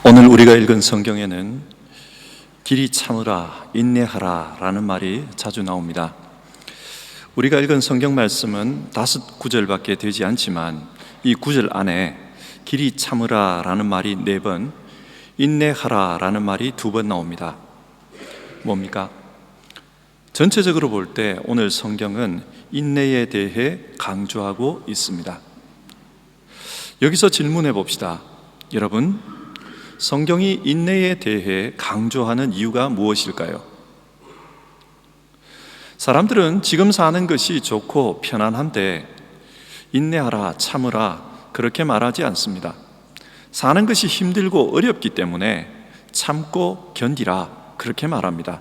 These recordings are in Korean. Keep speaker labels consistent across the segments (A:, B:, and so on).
A: 오늘 우리가 읽은 성경에는 길이 참으라, 인내하라 라는 말이 자주 나옵니다. 우리가 읽은 성경 말씀은 5구절밖에 되지 않지만 이 9절 안에 길이 참으라 라는 말이 4번, 인내하라 라는 말이 2번 나옵니다. 뭡니까? 전체적으로 볼 때 오늘 성경은 인내에 대해 강조하고 있습니다. 여기서 질문해 봅시다. 여러분, 성경이 인내에 대해 강조하는 이유가 무엇일까요? 사람들은 지금 사는 것이 좋고 편안한데 인내하라, 참으라 그렇게 말하지 않습니다. 사는 것이 힘들고 어렵기 때문에 참고 견디라 그렇게 말합니다.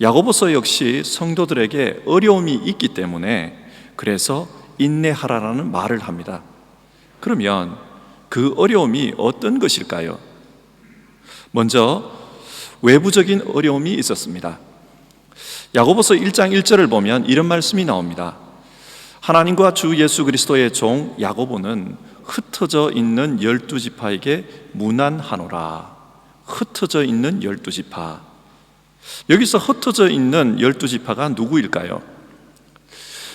A: 야고보서 역시 성도들에게 어려움이 있기 때문에 그래서 인내하라라는 말을 합니다. 그러면 그 어려움이 어떤 것일까요? 먼저 외부적인 어려움이 있었습니다. 야고보서 1장 1절을 보면 이런 말씀이 나옵니다. 하나님과 주 예수 그리스도의 종 야고보는 흩어져 있는 12지파에게 문안하노라. 흩어져 있는 12지파. 여기서 흩어져 있는 12지파가 누구일까요?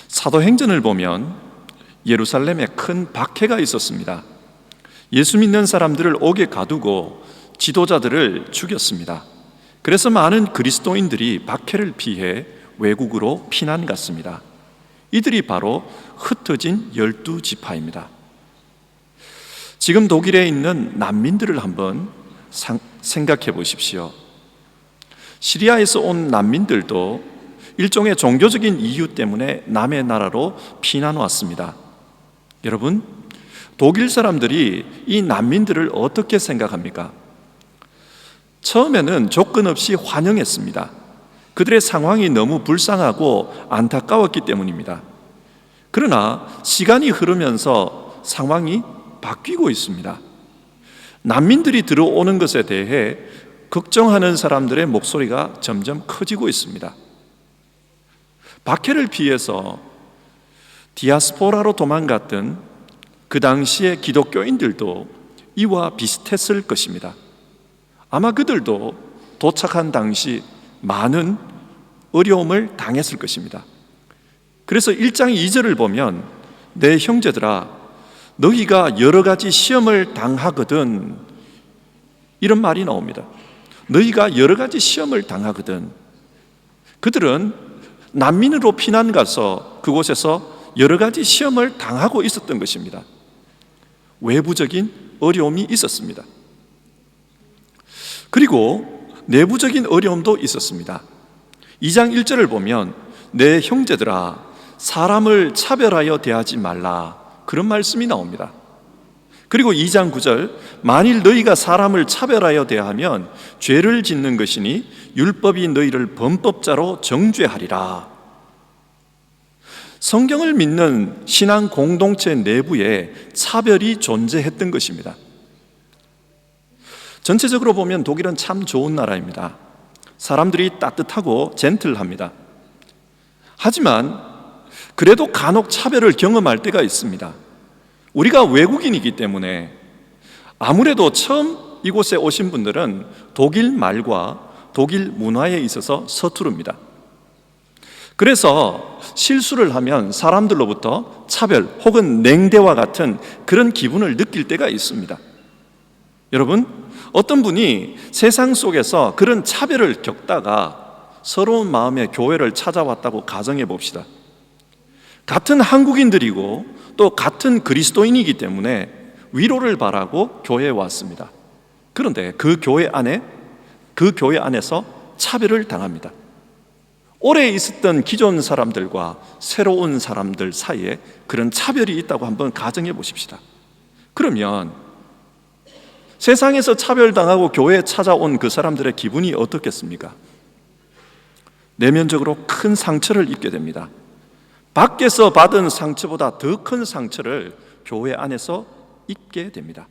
A: 사도행전을 보면 예루살렘에 큰 박해가 있었습니다. 예수 믿는 사람들을 옥에 가두고 지도자들을 죽였습니다. 그래서 많은 그리스도인들이 박해를 피해 외국으로 피난 갔습니다. 이들이 바로 흩어진 12지파입니다. 지금 독일에 있는 난민들을 한번 생각해 보십시오. 시리아에서 온 난민들도 일종의 종교적인 이유 때문에 남의 나라로 피난 왔습니다. 여러분, 독일 사람들이 이 난민들을 어떻게 생각합니까? 처음에는 조건 없이 환영했습니다. 그들의 상황이 너무 불쌍하고 안타까웠기 때문입니다. 그러나 시간이 흐르면서 상황이 바뀌고 있습니다. 난민들이 들어오는 것에 대해 걱정하는 사람들의 목소리가 점점 커지고 있습니다. 박해를 피해서 디아스포라로 도망갔던 그 당시의 기독교인들도 이와 비슷했을 것입니다. 아마 그들도 도착한 당시 많은 어려움을 당했을 것입니다. 그래서 1장 2절을 보면 내 형제들아 너희가 여러 가지 시험을 당하거든, 이런 말이 나옵니다. 너희가 여러 가지 시험을 당하거든. 그들은 난민으로 피난 가서 그곳에서 여러 가지 시험을 당하고 있었던 것입니다. 외부적인 어려움이 있었습니다. 그리고 내부적인 어려움도 있었습니다. 2장 1절을 보면 내 형제들아 사람을 차별하여 대하지 말라, 그런 말씀이 나옵니다. 그리고 2장 9절 만일 너희가 사람을 차별하여 대하면 죄를 짓는 것이니 율법이 너희를 범법자로 정죄하리라. 성경을 믿는 신앙 공동체 내부에 차별이 존재했던 것입니다. 전체적으로 보면 독일은 참 좋은 나라입니다. 사람들이 따뜻하고 젠틀합니다. 하지만 그래도 간혹 차별을 경험할 때가 있습니다. 우리가 외국인이기 때문에 아무래도 처음 이곳에 오신 분들은 독일 말과 독일 문화에 있어서 서투릅니다. 그래서 실수를 하면 사람들로부터 차별 혹은 냉대와 같은 그런 기분을 느낄 때가 있습니다. 여러분, 어떤 분이 세상 속에서 그런 차별을 겪다가 서러운 마음에 교회를 찾아왔다고 가정해 봅시다. 같은 한국인들이고 또 같은 그리스도인이기 때문에 위로를 바라고 교회에 왔습니다. 그런데 그 교회 안에서 차별을 당합니다. 오래 있었던 기존 사람들과 새로운 사람들 사이에 그런 차별이 있다고 한번 가정해 보십시다. 그러면 세상에서 차별당하고 교회에 찾아온 그 사람들의 기분이 어떻겠습니까? 내면적으로 큰 상처를 입게 됩니다. 밖에서 받은 상처보다 더 큰 상처를 교회 안에서 입게 됩니다.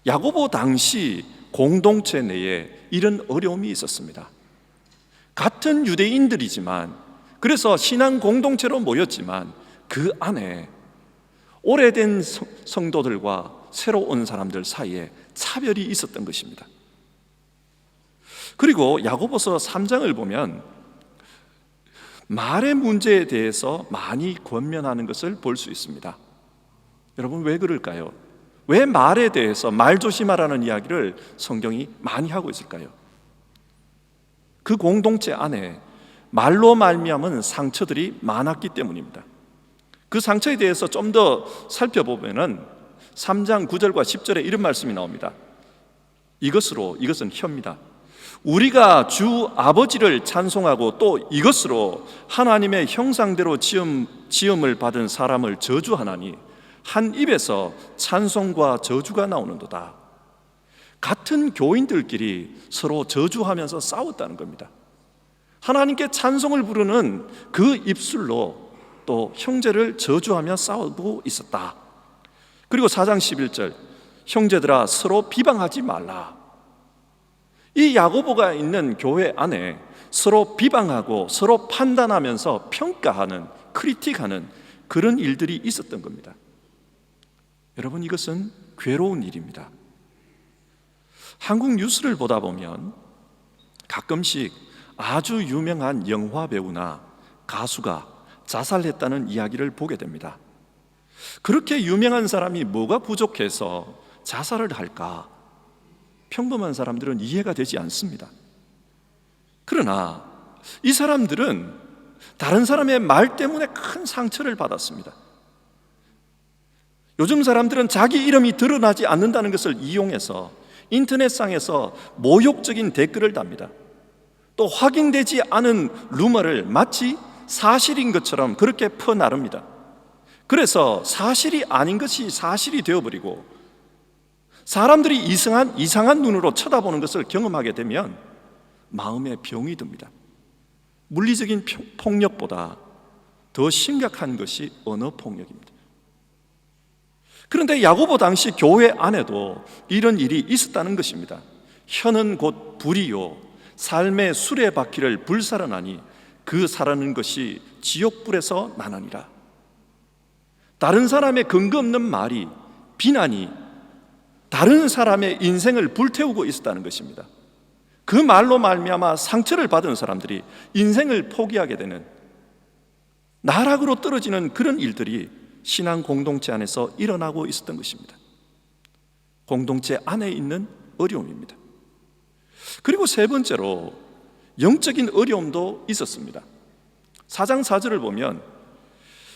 A: 야고보 당시 공동체 내에 이런 어려움이 있었습니다. 같은 유대인들이지만, 그래서 신앙 공동체로 모였지만 그 안에 오래된 성도들과 새로 온 사람들 사이에 차별이 있었던 것입니다. 그리고 야고보서 3장을 보면 말의 문제에 대해서 많이 권면하는 것을 볼 수 있습니다. 여러분, 왜 그럴까요? 왜 말에 대해서 말 조심하라는 이야기를 성경이 많이 하고 있을까요? 그 공동체 안에 말로 말미암은 상처들이 많았기 때문입니다. 그 상처에 대해서 좀 더 살펴보면 3장 9절과 10절에 이런 말씀이 나옵니다. 이것은 혀입니다. 우리가 주 아버지를 찬송하고 또 이것으로 하나님의 형상대로 지음을 받은 사람을 저주하나니 한 입에서 찬송과 저주가 나오는도다. 같은 교인들끼리 서로 저주하면서 싸웠다는 겁니다. 하나님께 찬송을 부르는 그 입술로 또 형제를 저주하며 싸우고 있었다. 그리고 4장 11절, 형제들아 서로 비방하지 말라. 이 야고보가 있는 교회 안에 서로 비방하고 서로 판단하면서 평가하는, 크리틱하는 그런 일들이 있었던 겁니다. 여러분, 이것은 괴로운 일입니다. 한국 뉴스를 보다 보면 가끔씩 아주 유명한 영화 배우나 가수가 자살했다는 이야기를 보게 됩니다. 그렇게 유명한 사람이 뭐가 부족해서 자살을 할까? 평범한 사람들은 이해가 되지 않습니다. 그러나 이 사람들은 다른 사람의 말 때문에 큰 상처를 받았습니다. 요즘 사람들은 자기 이름이 드러나지 않는다는 것을 이용해서 인터넷상에서 모욕적인 댓글을 답니다. 또 확인되지 않은 루머를 마치 사실인 것처럼 그렇게 퍼나릅니다. 그래서 사실이 아닌 것이 사실이 되어버리고 사람들이 이상한 눈으로 쳐다보는 것을 경험하게 되면 마음에 병이 듭니다. 물리적인 폭력보다 더 심각한 것이 언어 폭력입니다. 그런데 야고보 당시 교회 안에도 이런 일이 있었다는 것입니다. 혀는 곧 불이요 삶의 수레바퀴를 불살아나니 그 살아는 것이 지옥불에서 나나니라. 다른 사람의 근거 없는 말이, 비난이 다른 사람의 인생을 불태우고 있었다는 것입니다. 그 말로 말미암아 상처를 받은 사람들이 인생을 포기하게 되는, 나락으로 떨어지는 그런 일들이 신앙 공동체 안에서 일어나고 있었던 것입니다. 공동체 안에 있는 어려움입니다. 그리고 세 번째로 영적인 어려움도 있었습니다. 4장 4절을 보면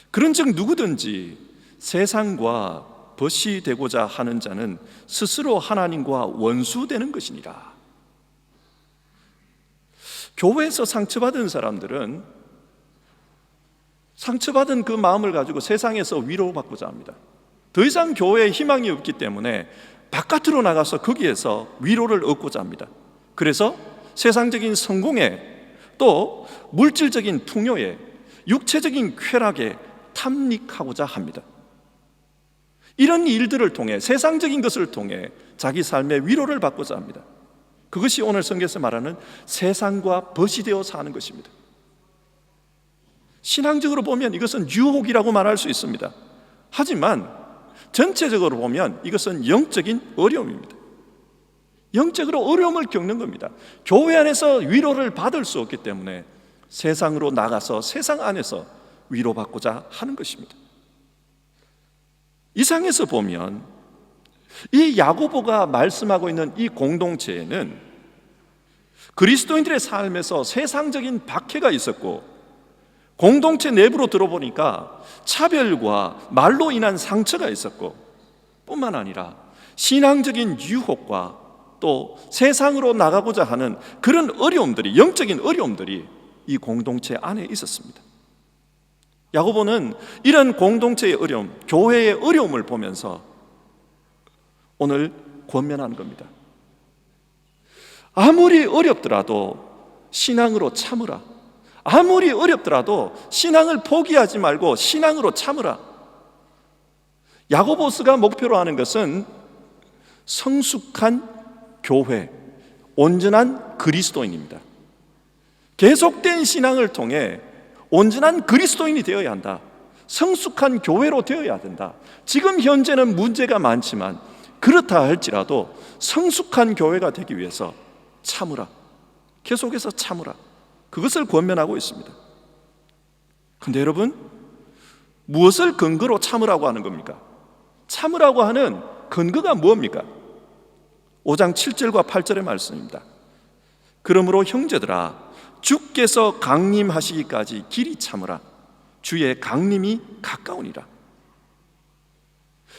A: 그런즉 누구든지 세상과 벗이 되고자 하는 자는 스스로 하나님과 원수되는 것이니라. 교회에서 상처받은 사람들은 상처받은 그 마음을 가지고 세상에서 위로받고자 합니다. 더 이상 교회에 희망이 없기 때문에 바깥으로 나가서 거기에서 위로를 얻고자 합니다. 그래서 세상적인 성공에, 또 물질적인 풍요에, 육체적인 쾌락에 탐닉하고자 합니다. 이런 일들을 통해, 세상적인 것을 통해 자기 삶의 위로를 받고자 합니다. 그것이 오늘 성경에서 말하는 세상과 벗이 되어 사는 것입니다. 신앙적으로 보면 이것은 유혹이라고 말할 수 있습니다. 하지만 전체적으로 보면 이것은 영적인 어려움입니다. 영적으로 어려움을 겪는 겁니다. 교회 안에서 위로를 받을 수 없기 때문에 세상으로 나가서 세상 안에서 위로받고자 하는 것입니다. 이상에서 보면 이 야고보가 말씀하고 있는 이 공동체에는 그리스도인들의 삶에서 세상적인 박해가 있었고, 공동체 내부로 들어보니까 차별과 말로 인한 상처가 있었고, 뿐만 아니라 신앙적인 유혹과 또 세상으로 나가고자 하는 그런 어려움들이, 영적인 어려움들이 이 공동체 안에 있었습니다. 야고보는 이런 공동체의 어려움, 교회의 어려움을 보면서 오늘 권면하는 겁니다. 아무리 어렵더라도 신앙으로 참으라. 아무리 어렵더라도 신앙을 포기하지 말고 신앙으로 참으라. 야고보스가 목표로 하는 것은 성숙한 교회, 온전한 그리스도인입니다. 계속된 신앙을 통해 온전한 그리스도인이 되어야 한다. 성숙한 교회로 되어야 된다. 지금 현재는 문제가 많지만 그렇다 할지라도 성숙한 교회가 되기 위해서 참으라, 계속해서 참으라, 그것을 권면하고 있습니다. 그런데 여러분, 무엇을 근거로 참으라고 하는 겁니까? 참으라고 하는 근거가 무엇입니까? 5장 7절과 8절의 말씀입니다. 그러므로 형제들아, 주께서 강림하시기까지 길이 참으라. 주의 강림이 가까우니라.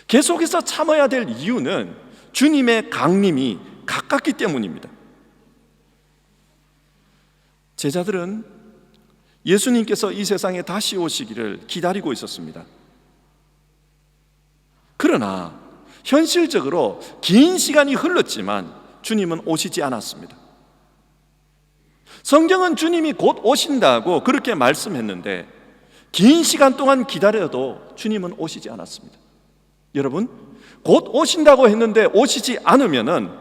A: 계속해서 참아야 될 이유는 주님의 강림이 가깝기 때문입니다. 제자들은 예수님께서 이 세상에 다시 오시기를 기다리고 있었습니다. 그러나 현실적으로 긴 시간이 흘렀지만 주님은 오시지 않았습니다. 성경은 주님이 곧 오신다고 그렇게 말씀했는데 긴 시간 동안 기다려도 주님은 오시지 않았습니다. 여러분, 곧 오신다고 했는데 오시지 않으면은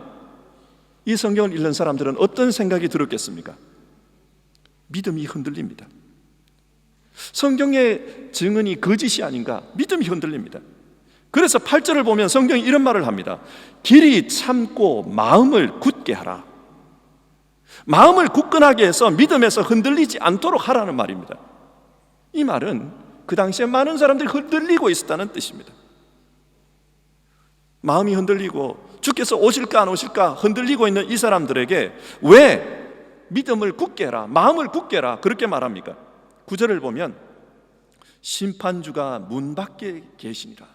A: 이 성경을 읽는 사람들은 어떤 생각이 들었겠습니까? 믿음이 흔들립니다. 성경의 증언이 거짓이 아닌가? 믿음이 흔들립니다. 그래서 8절을 보면 성경이 이런 말을 합니다. 길이 참고 마음을 굳게 하라. 마음을 굳건하게 해서 믿음에서 흔들리지 않도록 하라는 말입니다. 이 말은 그 당시에 많은 사람들이 흔들리고 있었다는 뜻입니다. 마음이 흔들리고 주께서 오실까 안 오실까 흔들리고 있는 이 사람들에게 왜 믿음을 굳게 해라, 마음을 굳게 해라 그렇게 말합니까? 9절을 보면 심판주가 문 밖에 계시니라.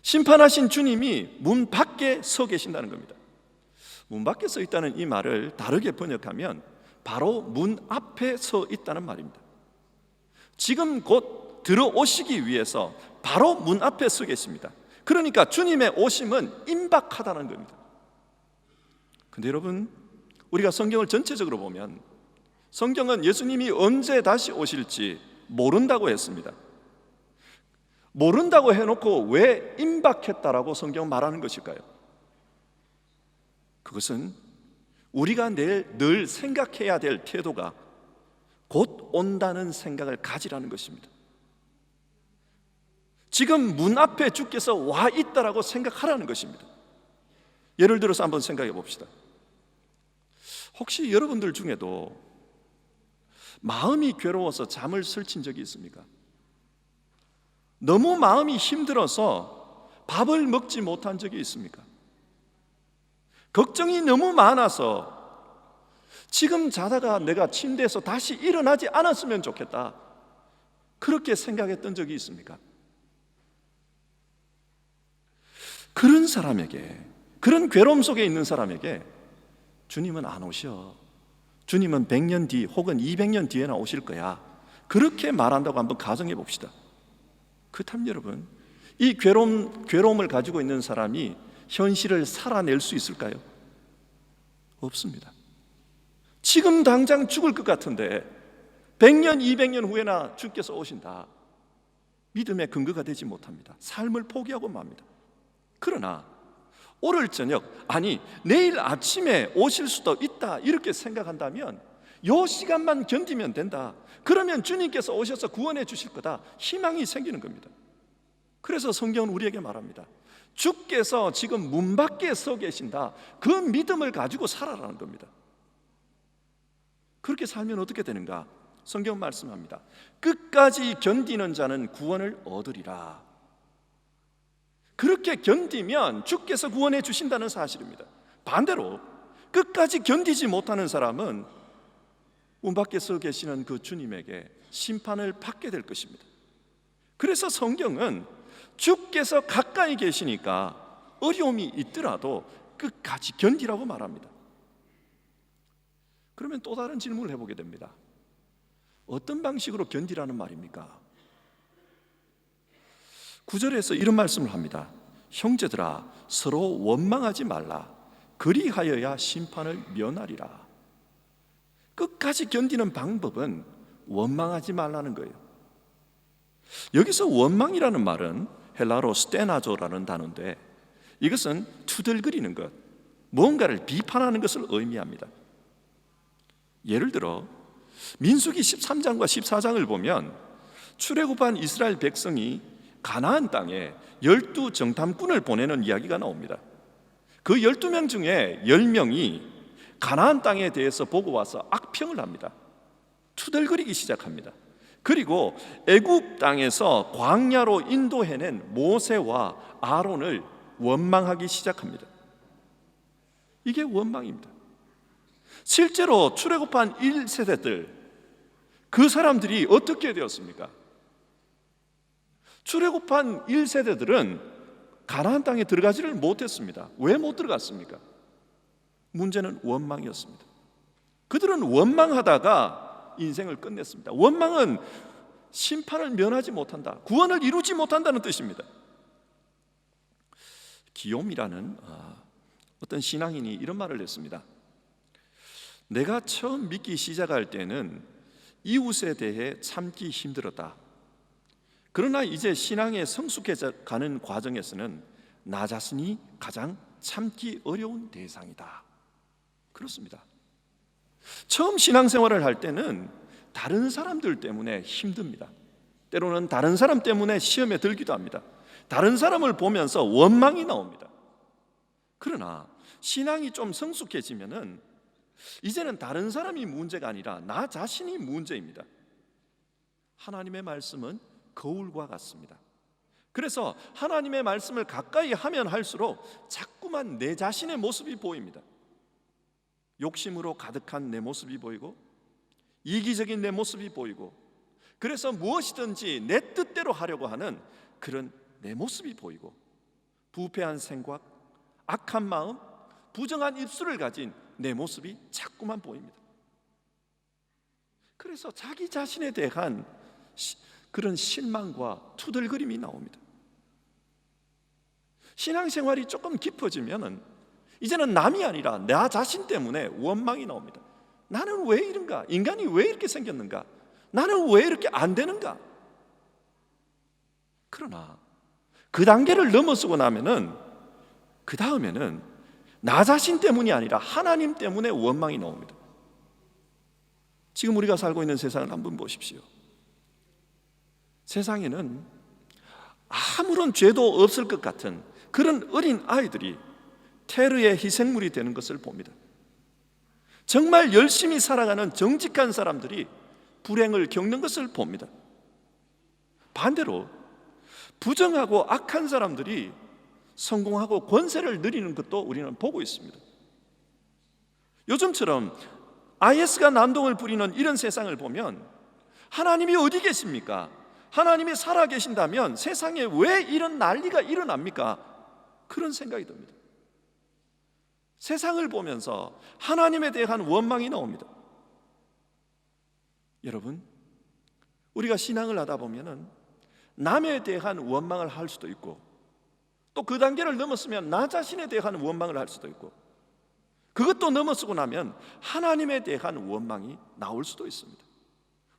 A: 심판하신 주님이 문 밖에 서 계신다는 겁니다. 문 밖에 서 있다는 이 말을 다르게 번역하면 바로 문 앞에 서 있다는 말입니다. 지금 곧 들어오시기 위해서 바로 문 앞에 서 계십니다. 그러니까 주님의 오심은 임박하다는 겁니다. 근데 여러분, 우리가 성경을 전체적으로 보면 성경은 예수님이 언제 다시 오실지 모른다고 했습니다. 모른다고 해놓고 왜 임박했다라고 성경은 말하는 것일까요? 그것은 우리가 늘 생각해야 될 태도가 곧 온다는 생각을 가지라는 것입니다. 지금 문 앞에 주께서 와 있다라고 생각하라는 것입니다. 예를 들어서 한번 생각해 봅시다. 혹시 여러분들 중에도 마음이 괴로워서 잠을 설친 적이 있습니까? 너무 마음이 힘들어서 밥을 먹지 못한 적이 있습니까? 걱정이 너무 많아서 지금 자다가 내가 침대에서 다시 일어나지 않았으면 좋겠다 그렇게 생각했던 적이 있습니까? 그런 사람에게, 그런 괴로움 속에 있는 사람에게 주님은 안 오셔, 주님은 100년 뒤 혹은 200년 뒤에나 오실 거야, 그렇게 말한다고 한번 가정해 봅시다. 그렇다면 여러분, 이 괴로움을 가지고 있는 사람이 현실을 살아낼 수 있을까요? 없습니다. 지금 당장 죽을 것 같은데 100년, 200년 후에나 주께서 오신다, 믿음의 근거가 되지 못합니다. 삶을 포기하고 맙니다. 그러나 오늘 저녁, 아니 내일 아침에 오실 수도 있다 이렇게 생각한다면 이 시간만 견디면 된다, 그러면 주님께서 오셔서 구원해 주실 거다, 희망이 생기는 겁니다. 그래서 성경은 우리에게 말합니다. 주께서 지금 문 밖에 서 계신다, 그 믿음을 가지고 살아라는 겁니다. 그렇게 살면 어떻게 되는가? 성경 말씀합니다. 끝까지 견디는 자는 구원을 얻으리라. 그렇게 견디면 주께서 구원해 주신다는 사실입니다. 반대로 끝까지 견디지 못하는 사람은 문 밖에 서 계시는 그 주님에게 심판을 받게 될 것입니다. 그래서 성경은 주께서 가까이 계시니까 어려움이 있더라도 끝까지 견디라고 말합니다. 그러면 또 다른 질문을 해보게 됩니다. 어떤 방식으로 견디라는 말입니까? 9절에서 이런 말씀을 합니다. 형제들아, 서로 원망하지 말라. 그리하여야 심판을 면하리라. 끝까지 견디는 방법은 원망하지 말라는 거예요. 여기서 원망이라는 말은 헬라로 스테나조라는 단어인데, 이것은 투덜거리는 것, 뭔가를 비판하는 것을 의미합니다. 예를 들어 민수기 13장과 14장을 보면 출애굽한 이스라엘 백성이 가나안 땅에 12정탐꾼을 보내는 이야기가 나옵니다. 그 12명 중에 10명이 가나안 땅에 대해서 보고 와서 악평을 합니다. 투덜거리기 시작합니다. 그리고 애굽 땅에서 광야로 인도해낸 모세와 아론을 원망하기 시작합니다. 이게 원망입니다. 실제로 출애굽한 1세대들, 그 사람들이 어떻게 되었습니까? 출애굽한 1세대들은 가나안 땅에 들어가지를 못했습니다. 왜 못 들어갔습니까? 문제는 원망이었습니다. 그들은 원망하다가 인생을 끝냈습니다. 원망은 심판을 면하지 못한다, 구원을 이루지 못한다는 뜻입니다. 기욤이라는 어떤 신앙인이 이런 말을 했습니다. 내가 처음 믿기 시작할 때는 이웃에 대해 참기 힘들었다. 그러나 이제 신앙에 성숙해져 가는 과정에서는 나 자신이 가장 참기 어려운 대상이다. 그렇습니다. 처음 신앙생활을 할 때는 다른 사람들 때문에 힘듭니다. 때로는 다른 사람 때문에 시험에 들기도 합니다. 다른 사람을 보면서 원망이 나옵니다. 그러나 신앙이 좀 성숙해지면은 이제는 다른 사람이 문제가 아니라 나 자신이 문제입니다. 하나님의 말씀은 거울과 같습니다. 그래서 하나님의 말씀을 가까이 하면 할수록 자꾸만 내 자신의 모습이 보입니다. 욕심으로 가득한 내 모습이 보이고, 이기적인 내 모습이 보이고, 그래서 무엇이든지 내 뜻대로 하려고 하는 그런 내 모습이 보이고, 부패한 생각, 악한 마음, 부정한 입술을 가진 내 모습이 자꾸만 보입니다. 그래서 자기 자신에 대한 그런 실망과 투덜거림이 나옵니다. 신앙생활이 조금 깊어지면 이제는 남이 아니라 나 자신 때문에 원망이 나옵니다. 나는 왜 이런가? 인간이 왜 이렇게 생겼는가? 나는 왜 이렇게 안 되는가? 그러나 그 단계를 넘어서고 나면은 그 다음에는 나 자신 때문이 아니라 하나님 때문에 원망이 나옵니다. 지금 우리가 살고 있는 세상을 한번 보십시오. 세상에는 아무런 죄도 없을 것 같은 그런 어린 아이들이 테러의 희생물이 되는 것을 봅니다. 정말 열심히 살아가는 정직한 사람들이 불행을 겪는 것을 봅니다. 반대로 부정하고 악한 사람들이 성공하고 권세를 누리는 것도 우리는 보고 있습니다. 요즘처럼 IS가 난동을 부리는 이런 세상을 보면 하나님이 어디 계십니까? 하나님이 살아 계신다면 세상에 왜 이런 난리가 일어납니까? 그런 생각이 듭니다. 세상을 보면서 하나님에 대한 원망이 나옵니다. 여러분, 우리가 신앙을 하다 보면은 남에 대한 원망을 할 수도 있고, 또 그 단계를 넘었으면 나 자신에 대한 원망을 할 수도 있고, 그것도 넘어서고 나면 하나님에 대한 원망이 나올 수도 있습니다.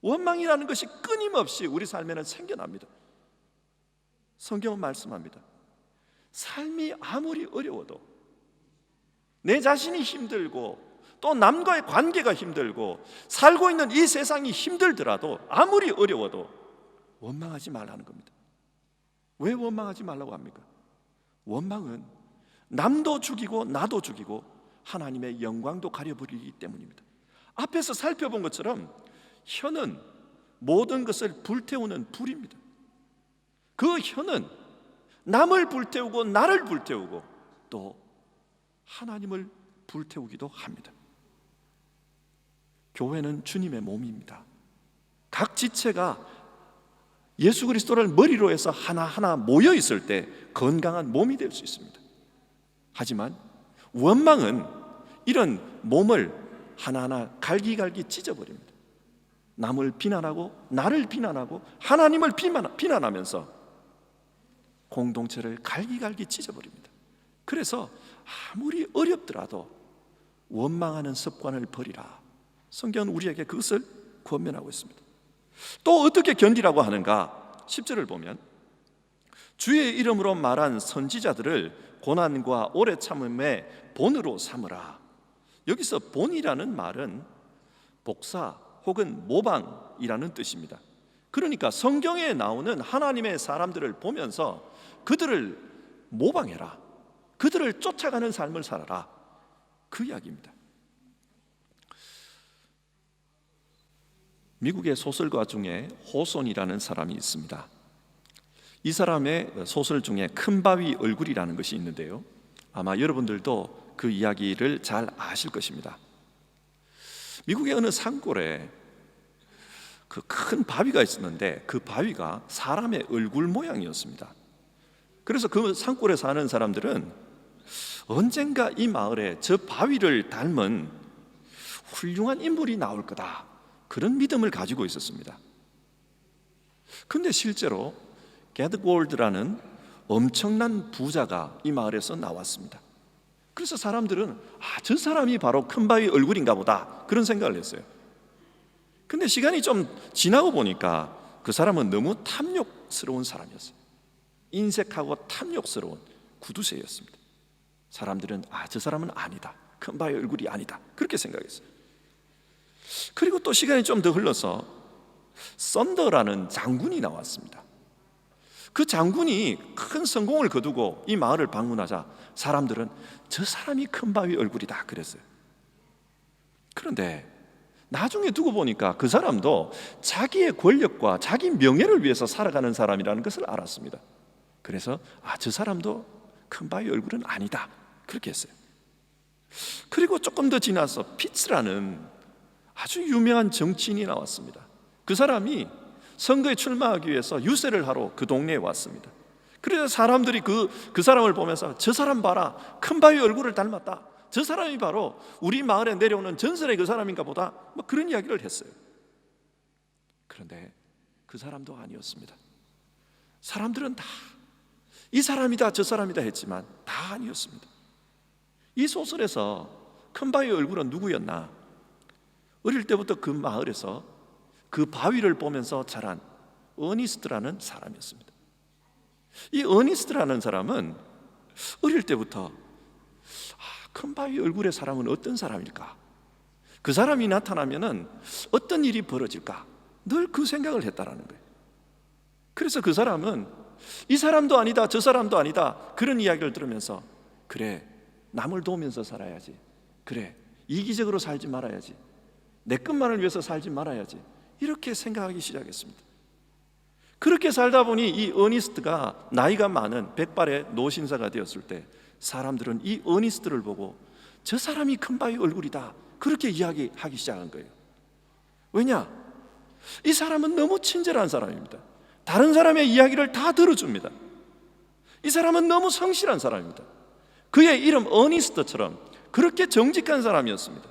A: 원망이라는 것이 끊임없이 우리 삶에는 생겨납니다. 성경은 말씀합니다. 삶이 아무리 어려워도, 내 자신이 힘들고 또 남과의 관계가 힘들고 살고 있는 이 세상이 힘들더라도, 아무리 어려워도 원망하지 말라는 겁니다. 왜 원망하지 말라고 합니까? 원망은 남도 죽이고 나도 죽이고 하나님의 영광도 가려버리기 때문입니다. 앞에서 살펴본 것처럼 혀는 모든 것을 불태우는 불입니다. 그 혀는 남을 불태우고 나를 불태우고 또 하나님을 불태우기도 합니다. 교회는 주님의 몸입니다. 각 지체가 예수 그리스도를 머리로 해서 하나하나 모여 있을 때 건강한 몸이 될 수 있습니다. 하지만 원망은 이런 몸을 하나하나 갈기갈기 찢어버립니다. 남을 비난하고 나를 비난하고 하나님을 비난하면서 공동체를 갈기갈기 찢어버립니다. 그래서 아무리 어렵더라도 원망하는 습관을 버리라. 성경은 우리에게 그것을 권면하고 있습니다. 또 어떻게 견디라고 하는가? 10절을 보면 주의 이름으로 말한 선지자들을 고난과 오래 참음의 본으로 삼으라. 여기서 본이라는 말은 복사 혹은 모방이라는 뜻입니다. 그러니까 성경에 나오는 하나님의 사람들을 보면서 그들을 모방해라, 그들을 쫓아가는 삶을 살아라, 그 이야기입니다. 미국의 소설가 중에 호손이라는 사람이 있습니다. 이 사람의 소설 중에 큰 바위 얼굴이라는 것이 있는데요, 아마 여러분들도 그 이야기를 잘 아실 것입니다. 미국의 어느 산골에 그 큰 바위가 있었는데 그 바위가 사람의 얼굴 모양이었습니다. 그래서 그 산골에 사는 사람들은 언젠가 이 마을에 저 바위를 닮은 훌륭한 인물이 나올 거다, 그런 믿음을 가지고 있었습니다. 그런데 실제로 게드골드라는 엄청난 부자가 이 마을에서 나왔습니다. 그래서 사람들은 저 사람이 바로 큰 바위 얼굴인가 보다, 그런 생각을 했어요. 근데 시간이 좀 지나고 보니까 그 사람은 너무 탐욕스러운 사람이었어요. 인색하고 탐욕스러운 구두쇠였습니다. 사람들은 저 사람은 아니다, 큰 바위 얼굴이 아니다, 그렇게 생각했어요. 그리고 또 시간이 좀 더 흘러서 썬더라는 장군이 나왔습니다. 그 장군이 큰 성공을 거두고 이 마을을 방문하자 사람들은 저 사람이 큰 바위 얼굴이다 그랬어요. 그런데 나중에 두고 보니까 그 사람도 자기의 권력과 자기 명예를 위해서 살아가는 사람이라는 것을 알았습니다. 그래서 저 사람도 큰 바위 얼굴은 아니다, 그렇게 했어요. 그리고 조금 더 지나서 피츠라는 아주 유명한 정치인이 나왔습니다. 그 사람이 선거에 출마하기 위해서 유세를 하러 그 동네에 왔습니다. 그래서 사람들이 그 사람을 보면서 저 사람 봐라, 큰 바위 얼굴을 닮았다, 저 사람이 바로 우리 마을에 내려오는 전설의 그 사람인가 보다, 그런 이야기를 했어요. 그런데 그 사람도 아니었습니다. 사람들은 다 이 사람이다 저 사람이다 했지만 다 아니었습니다. 이 소설에서 큰 바위 얼굴은 누구였나? 어릴 때부터 그 마을에서 그 바위를 보면서 자란 어니스트라는 사람이었습니다. 이 어니스트라는 사람은 어릴 때부터 큰 바위 얼굴의 사람은 어떤 사람일까? 그 사람이 나타나면은 어떤 일이 벌어질까? 늘 그 생각을 했다라는 거예요. 그래서 그 사람은 이 사람도 아니다 저 사람도 아니다 그런 이야기를 들으면서 그래, 남을 도우면서 살아야지, 그래, 이기적으로 살지 말아야지, 내 것만을 위해서 살지 말아야지, 이렇게 생각하기 시작했습니다. 그렇게 살다 보니 이 어니스트가 나이가 많은 백발의 노신사가 되었을 때 사람들은 이 어니스트를 보고 저 사람이 큰 바위 얼굴이다, 그렇게 이야기하기 시작한 거예요. 왜냐? 이 사람은 너무 친절한 사람입니다. 다른 사람의 이야기를 다 들어줍니다. 이 사람은 너무 성실한 사람입니다. 그의 이름 어니스트처럼 그렇게 정직한 사람이었습니다.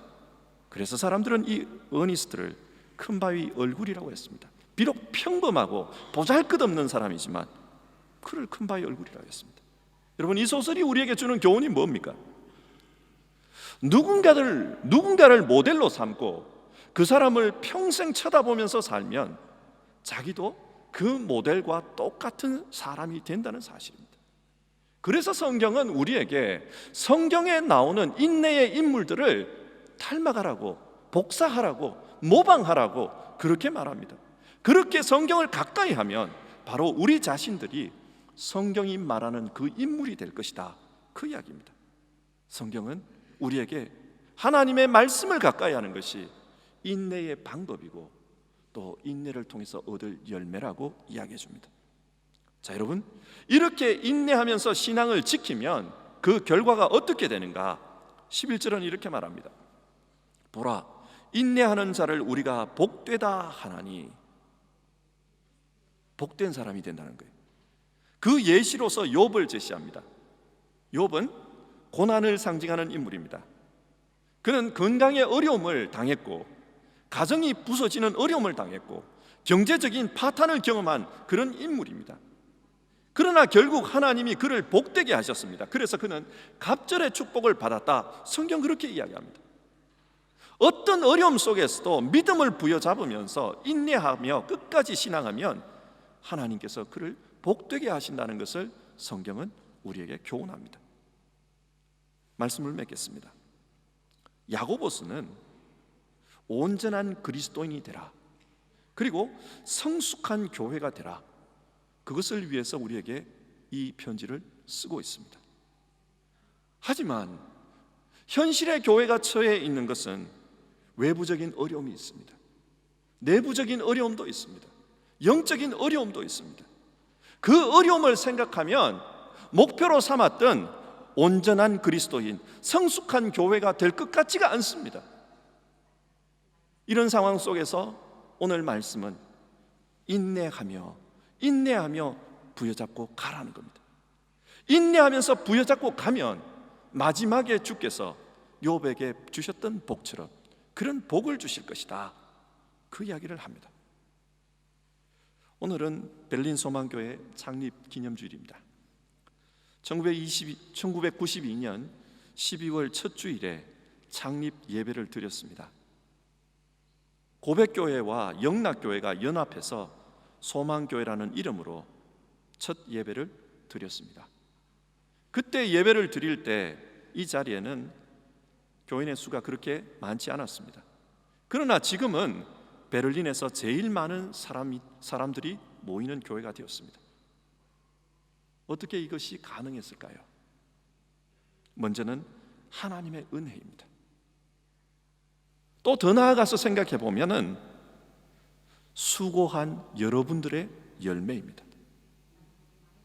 A: 그래서 사람들은 이 어니스트를 큰 바위 얼굴이라고 했습니다. 비록 평범하고 보잘것없는 사람이지만 그를 큰 바위 얼굴이라고 했습니다. 여러분, 이 소설이 우리에게 주는 교훈이 뭡니까? 누군가를 모델로 삼고 그 사람을 평생 쳐다보면서 살면 자기도 그 모델과 똑같은 사람이 된다는 사실입니다. 그래서 성경은 우리에게 성경에 나오는 인내의 인물들을 닮아가라고, 복사하라고, 모방하라고 그렇게 말합니다. 그렇게 성경을 가까이 하면 바로 우리 자신들이 성경이 말하는 그 인물이 될 것이다, 그 이야기입니다. 성경은 우리에게 하나님의 말씀을 가까이 하는 것이 인내의 방법이고 또 인내를 통해서 얻을 열매라고 이야기해 줍니다. 자, 여러분, 이렇게 인내하면서 신앙을 지키면 그 결과가 어떻게 되는가? 11절은 이렇게 말합니다. 보라, 인내하는 자를 우리가 복되다 하나니, 복된 사람이 된다는 거예요. 그 예시로서 욥을 제시합니다. 욥은 고난을 상징하는 인물입니다. 그는 건강의 어려움을 당했고 가정이 부서지는 어려움을 당했고 경제적인 파탄을 경험한 그런 인물입니다. 그러나 결국 하나님이 그를 복되게 하셨습니다. 그래서 그는 갑절의 축복을 받았다, 성경 그렇게 이야기합니다. 어떤 어려움 속에서도 믿음을 부여잡으면서 인내하며 끝까지 신앙하면 하나님께서 그를 복되게 하신다는 것을 성경은 우리에게 교훈합니다. 말씀을 맺겠습니다. 야고보스는 온전한 그리스도인이 되라. 그리고 성숙한 교회가 되라. 그것을 위해서 우리에게 이 편지를 쓰고 있습니다. 하지만 현실의 교회가 처해 있는 것은 외부적인 어려움이 있습니다. 내부적인 어려움도 있습니다. 영적인 어려움도 있습니다. 그 어려움을 생각하면 목표로 삼았던 온전한 그리스도인, 성숙한 교회가 될 것 같지가 않습니다. 이런 상황 속에서 오늘 말씀은 인내하며 부여잡고 가라는 겁니다. 인내하면서 부여잡고 가면 마지막에 주께서 욥에게 주셨던 복처럼 그런 복을 주실 것이다. 그 이야기를 합니다. 오늘은 베를린 소망교회 창립 기념주일입니다. 1992년 12월 첫 주일에 창립 예배를 드렸습니다. 고백교회와 영락교회가 연합해서 소망교회라는 이름으로 첫 예배를 드렸습니다. 그때 예배를 드릴 때 이 자리에는 교인의 수가 그렇게 많지 않았습니다. 그러나 지금은 베를린에서 제일 많은 사람들이 모이는 교회가 되었습니다. 어떻게 이것이 가능했을까요? 먼저는 하나님의 은혜입니다. 또 더 나아가서 생각해 보면은 수고한 여러분들의 열매입니다.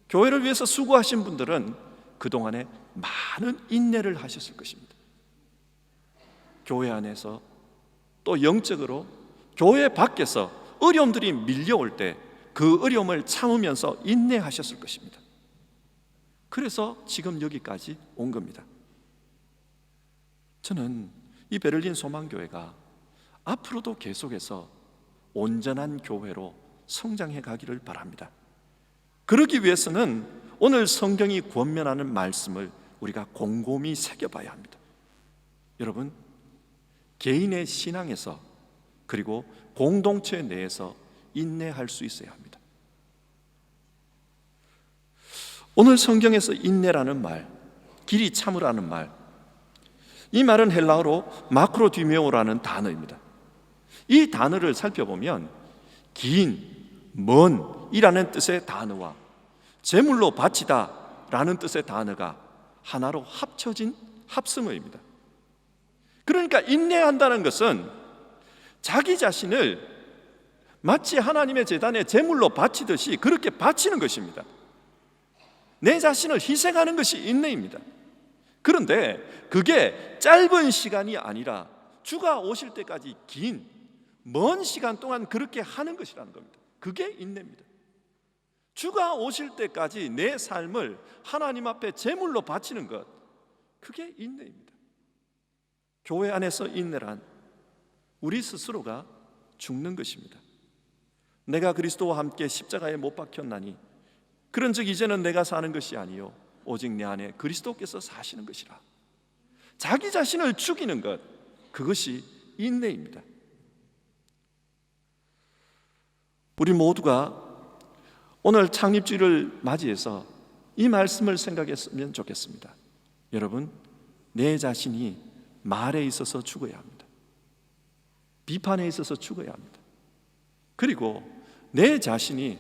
A: 교회를 위해서 수고하신 분들은 그동안에 많은 인내를 하셨을 것입니다. 교회 안에서 또 영적으로 교회 밖에서 어려움들이 밀려올 때 그 어려움을 참으면서 인내하셨을 것입니다. 그래서 지금 여기까지 온 겁니다. 저는 이 베를린 소망교회가 앞으로도 계속해서 온전한 교회로 성장해 가기를 바랍니다. 그러기 위해서는 오늘 성경이 권면하는 말씀을 우리가 곰곰이 새겨봐야 합니다. 여러분, 개인의 신앙에서 그리고 공동체 내에서 인내할 수 있어야 합니다. 오늘 성경에서 인내라는 말, 길이 참으라는 말, 이 말은 헬라어로 마크로디메오라는 단어입니다. 이 단어를 살펴보면 긴, 먼 이라는 뜻의 단어와 제물로 바치다 라는 뜻의 단어가 하나로 합쳐진 합성어입니다. 그러니까 인내한다는 것은 자기 자신을 마치 하나님의 제단에 제물로 바치듯이 그렇게 바치는 것입니다. 내 자신을 희생하는 것이 인내입니다. 그런데 그게 짧은 시간이 아니라 주가 오실 때까지 긴, 먼 시간 동안 그렇게 하는 것이라는 겁니다. 그게 인내입니다. 주가 오실 때까지 내 삶을 하나님 앞에 제물로 바치는 것, 그게 인내입니다. 교회 안에서 인내란 우리 스스로가 죽는 것입니다. 내가 그리스도와 함께 십자가에 못 박혔나니 그런즉 이제는 내가 사는 것이 아니요 오직 내 안에 그리스도께서 사시는 것이라. 자기 자신을 죽이는 것, 그것이 인내입니다. 우리 모두가 오늘 창립주일을 맞이해서 이 말씀을 생각했으면 좋겠습니다. 여러분, 내 자신이 말에 있어서 죽어야 합니다. 비판에 있어서 죽어야 합니다. 그리고 내 자신이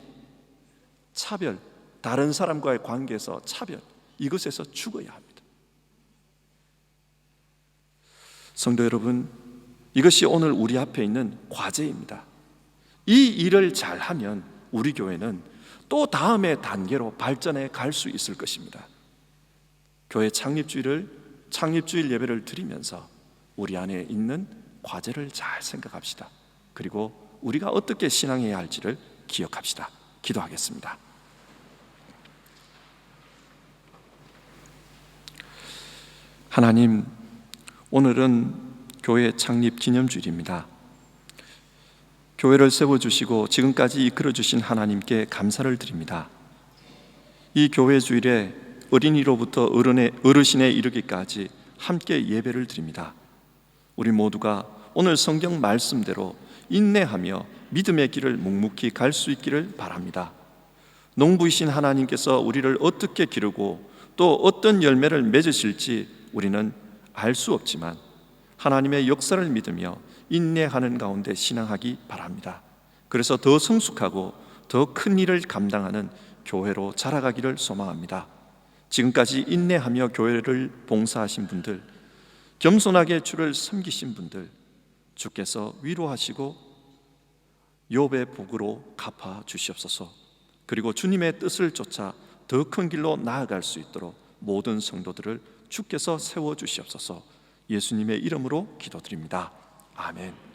A: 차별, 다른 사람과의 관계에서 차별, 이것에서 죽어야 합니다. 성도 여러분, 이것이 오늘 우리 앞에 있는 과제입니다. 이 일을 잘하면 우리 교회는 또 다음의 단계로 발전해 갈 수 있을 것입니다. 교회 창립주일 예배를 드리면서 우리 안에 있는 과제를 잘 생각합시다. 그리고 우리가 어떻게 신앙해야 할지를 기억합시다. 기도하겠습니다. 하나님, 오늘은 교회 창립 기념주일입니다. 교회를 세워주시고 지금까지 이끌어주신 하나님께 감사를 드립니다. 이 교회 주일에 어린이로부터 어르신에 이르기까지 함께 예배를 드립니다. 우리 모두가 오늘 성경 말씀대로 인내하며 믿음의 길을 묵묵히 갈 수 있기를 바랍니다. 농부이신 하나님께서 우리를 어떻게 기르고 또 어떤 열매를 맺으실지 우리는 알 수 없지만 하나님의 역사를 믿으며 인내하는 가운데 신앙하기 바랍니다. 그래서 더 성숙하고 더 큰 일을 감당하는 교회로 자라가기를 소망합니다. 지금까지 인내하며 교회를 봉사하신 분들, 겸손하게 주를 섬기신 분들, 주께서 위로하시고 욥의 복으로 갚아 주시옵소서. 그리고 주님의 뜻을 쫓아 더 큰 길로 나아갈 수 있도록 모든 성도들을 주께서 세워 주시옵소서. 예수님의 이름으로 기도드립니다. 아멘.